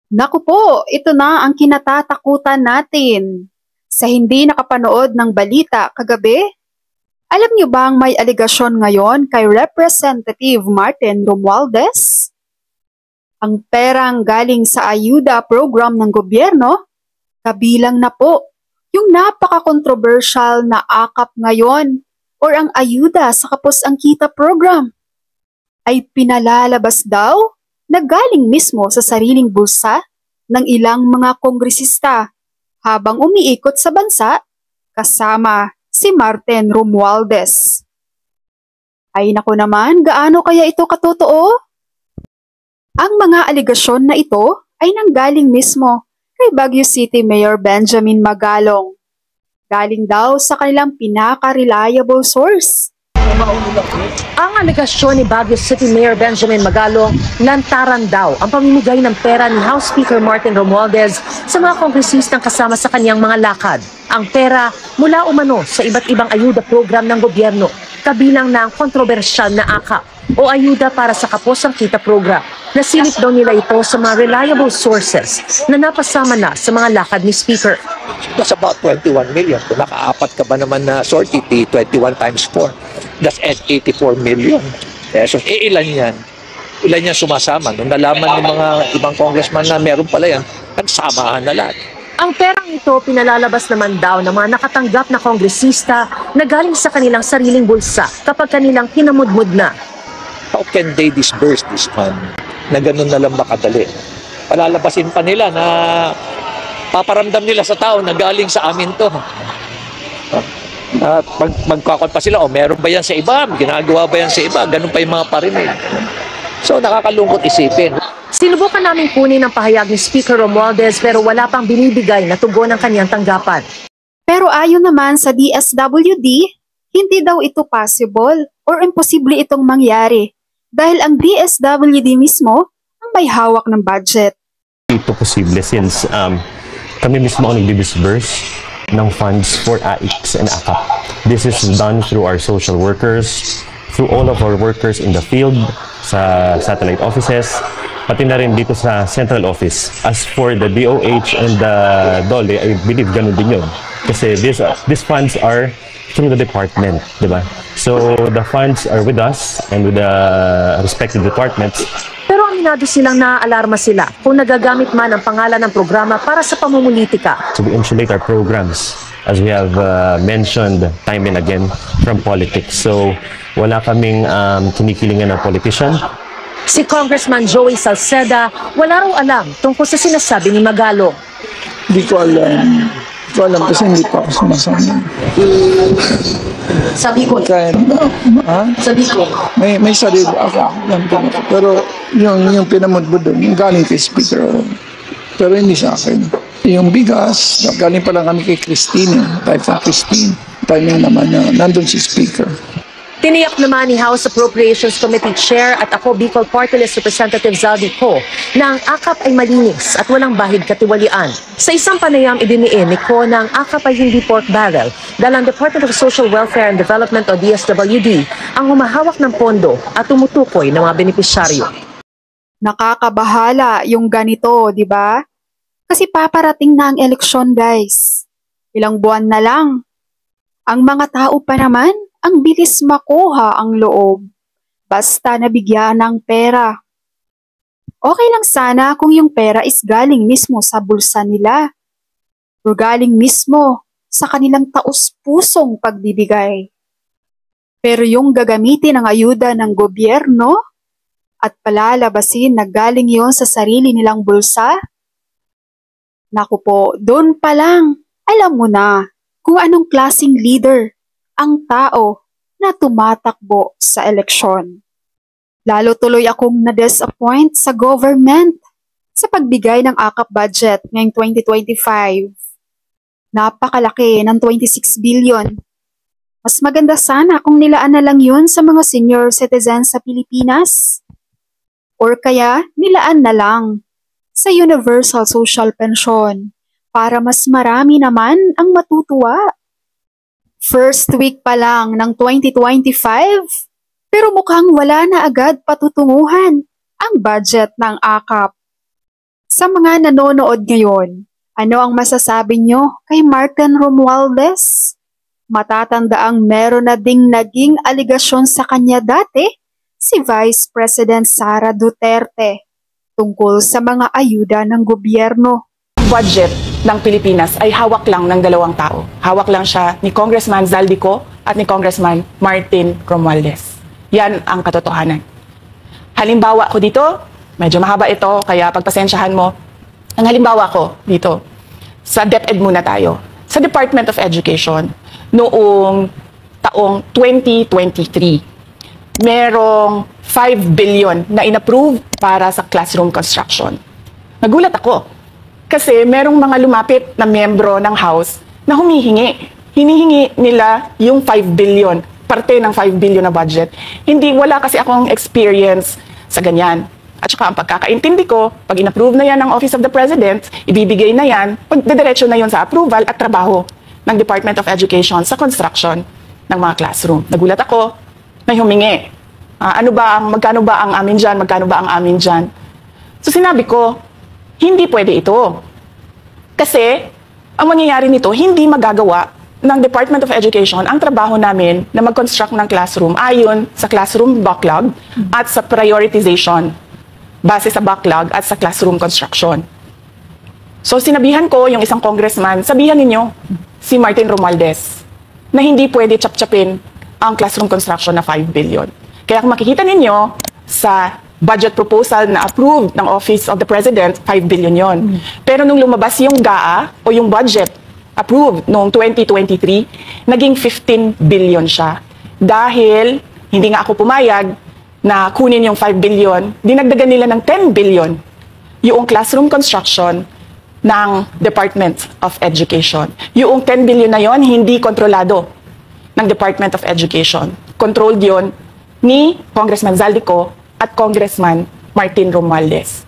Naku po, ito na ang kinatatakutan natin. Sa hindi nakapanood ng balita kagabi, alam niyo bang may aligasyon ngayon kay Representative Martin Romualdez? Ang perang galing sa ayuda program ng gobyerno, kabilang na po yung napaka-controversial na akap ngayon or ang ayuda sa kapos ang kita program ay pinalalabas daw na galing mismo sa sariling bulsa ng ilang mga kongresista habang umiikot sa bansa kasama si Martin Romualdez. Ay naku naman, gaano kaya ito katotoo? Ang mga aligasyon na ito ay nanggaling mismo kay Baguio City Mayor Benjamin Magalong. Galing daw sa kanilang pinaka-reliable source. Ang alegasyon ni Baguio City Mayor Benjamin Magalong, lantaran daw ang pamimigay ng pera ni House Speaker Martin Romualdez sa mga kongresistang kasama sa kaniyang mga lakad. Ang pera mula umano sa iba't ibang ayuda program ng gobyerno, kabilang na ang kontrobersyal na AKAP o ayuda para sa kapos ang kita program. Nasilip daw nila ito sa mga reliable sources na napasama na sa mga lakad ni Speaker. That's about 21 million. Kung nakaapat ka ba naman na sortie, 21 times 4. That's at 84 million pesos. Ilan yan? Ilan yan sumasama? Nung nalaman ng mga ibang congressman na meron pala yan, nagsamahan na lahat. Ang perang ito pinalalabas naman daw ng mga nakatanggap na kongresista na galing sa kanilang sariling bulsa kapag kanilang hinamudmud na. How can they disburse this fund na ganun na lang makadali? Palalabasin pa nila na paparamdam nila sa tao na galing sa amin to. At magkakot pa sila, meron ba yan sa iba? Ginagawa ba yan sa iba? Ganun pa yung mga parinig. So nakakalungkot isipin. Sinubukan namin kunin ang pahayag ni Speaker Romualdez pero wala pang binibigay na tugon ng kanyang tanggapan. Pero ayon naman sa DSWD, hindi daw ito possible or imposible itong mangyari dahil ang DSWD mismo ang may hawak ng budget. Ito posible since kami mismo ang nag-disburse ng funds for AICS and AKAP. This is done through our social workers, through all of our workers in the field, sa satellite offices, pati na rin dito sa central office. As for the DOH and the DOLE, I believe ganun din yun. Kasi these funds are through the department, di ba? So the funds are with us and with the respective departments. Pero aminado silang naaalarma sila kung nagagamit man ang pangalan ng programa para sa pamumulitika. So we insulate our programs, as we have mentioned time and again, from politics. So wala kaming kinikilingan ng politician. Si Congressman Joey Salceda, wala raw alam tungkol sa sinasabi ni Magalong. Hindi ko alam. Hindi ko alam kasi hindi pa ako sumasama. Sabi ko, sabi ko. May sarili ako. Pero yung pinamudbud doon, yung galing kay Speaker. Pero hindi sa akin. Yung bigas, galing pa lang kami kay Christine. Typhoon Christine. Timing naman na nandun si Speaker. Tiniyak naman ni House Appropriations Committee Chair at ako Bicol Party List Representative Zaldi Ko na ang AKAP ay malinis at walang bahid katiwalian. Sa isang panayam idiniin ni Ko na ang AKAP ay hindi pork barrel dahil ang Department of Social Welfare and Development o DSWD ang humahawak ng pondo at tumutukoy ng mga benepisyaryo. Nakakabahala yung ganito, di ba? Kasi paparating na ang eleksyon, guys. Ilang buwan na lang. Ang mga tao pa naman, ang bilis makuha ang loob, basta nabigyan ng pera. Okay lang sana kung yung pera is galing mismo sa bulsa nila, o galing mismo sa kanilang taus-pusong pagbibigay. Pero yung gagamitin ng ayuda ng gobyerno at palalabasin na galing yon sa sarili nilang bulsa, naku po, doon pa lang, alam mo na kung anong klaseng leader ang tao na tumatakbo sa eleksyon. Lalo tuloy akong na-disappoint sa government sa pagbigay ng AKAP budget ngayong 2025. Napakalaki ng 26 billion. Mas maganda sana kung nilaan na lang yun sa mga senior citizens sa Pilipinas. Or kaya nilaan na lang sa Universal Social Pension para mas marami naman ang matutuwa. First week pa lang ng 2025, pero mukhang wala na agad patutunguhan ang budget ng AKAP. Sa mga nanonood ngayon, ano ang masasabi nyo kay Martin Romualdez? Matatandaang meron na ding naging aligasyon sa kanya dati si Vice President Sara Duterte tungkol sa mga ayuda ng gobyerno. Budget ng Pilipinas ay hawak lang ng dalawang tao. Hawak lang siya ni Congressman Zaldico at ni Congressman Martin Romualdez. Yan ang katotohanan. Halimbawa ko dito, medyo mahaba ito, kaya pagpasensyahan mo. Ang halimbawa ko dito, sa DepEd muna tayo. Sa Department of Education, noong taong 2023, merong 5 billion na inapprove para sa classroom construction. Nagulat ako kasi merong mga lumapit na miyembro ng House na humihingi. Hinihingi nila yung 5 billion, parte ng 5 billion na budget. Wala kasi akong experience sa ganyan. At saka ang pagkakaintindi ko, pag inapprove na yan ng Office of the President, ibibigay na yan, pagdediretso na yun sa approval at trabaho ng Department of Education sa construction ng mga classroom. Nagulat ako, may humingi. Magkano ba ang amin dyan? Magkano ba ang amin dyan? So sinabi ko, hindi pwede ito. Kasi, ang mangyayari nito, hindi magagawa ng Department of Education ang trabaho namin na mag-construct ng classroom ayon sa classroom backlog at sa prioritization base sa backlog at sa classroom construction. So sinabihan ko yung isang congressman, sabihan ninyo si Martin Romualdez na hindi pwede chap-chapin ang classroom construction na 5 billion. Kaya kung makikita ninyo sa budget proposal na approved ng Office of the President, 5 billion yon. Pero nung lumabas yung GAA o yung budget approved noong 2023, naging 15 billion siya. Dahil hindi nga ako pumayag na kunin yung 5 billion, dinagdagan nila ng 10 billion yung classroom construction ng Department of Education. Yung 10 billion na yon hindi kontrolado ng Department of Education. Controlled yon ni Congressman Zaldico at Congressman Martin Romualdez.